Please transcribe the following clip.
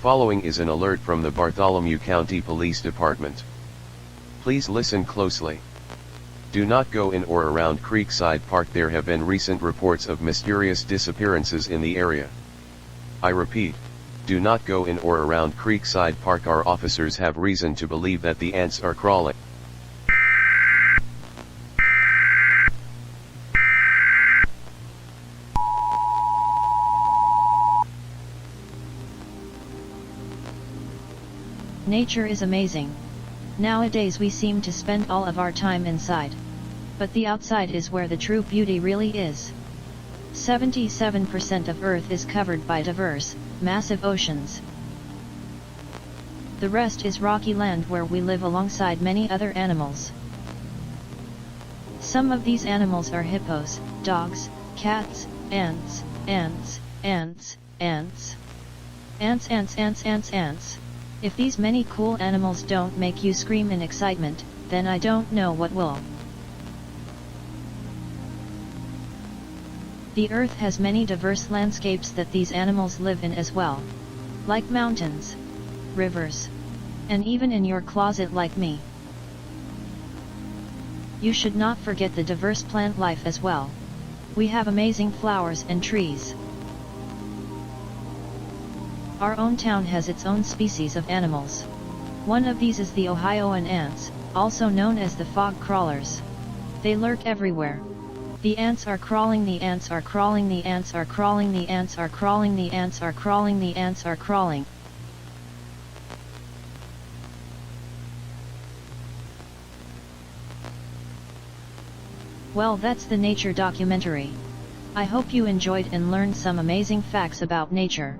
following is an alert from the Bartholomew County Police Department. Please listen closely. Do not go in or around Creekside Park. There have been recent reports of mysterious disappearances in the area. I repeat, do not go in or around Creekside Park. Our officers have reason to believe that the ants are crawling. Nature is amazing. Nowadays we seem to spend all of our time inside. But the outside is where the true beauty really is. 77% of Earth is covered by diverse, massive oceans. The rest is rocky land where we live alongside many other animals. Some of these animals are hippos, dogs, cats, ants, ants, ants, ants. Ants, ants, ants, ants, ants. If these many cool animals don't make you scream in excitement, then I don't know what will. The Earth has many diverse landscapes that these animals live in as well. Like mountains, rivers, and even in your closet like me. You should not forget the diverse plant life as well. We have amazing flowers and trees. Our own town has its own species of animals. One of these is the Ohioan ants, also known as the fog crawlers. They lurk everywhere. The ants are crawling, the ants are crawling, the ants are crawling, the ants are crawling, the ants are crawling, the ants are crawling. Well, that's the nature documentary. I hope you enjoyed and learned some amazing facts about nature.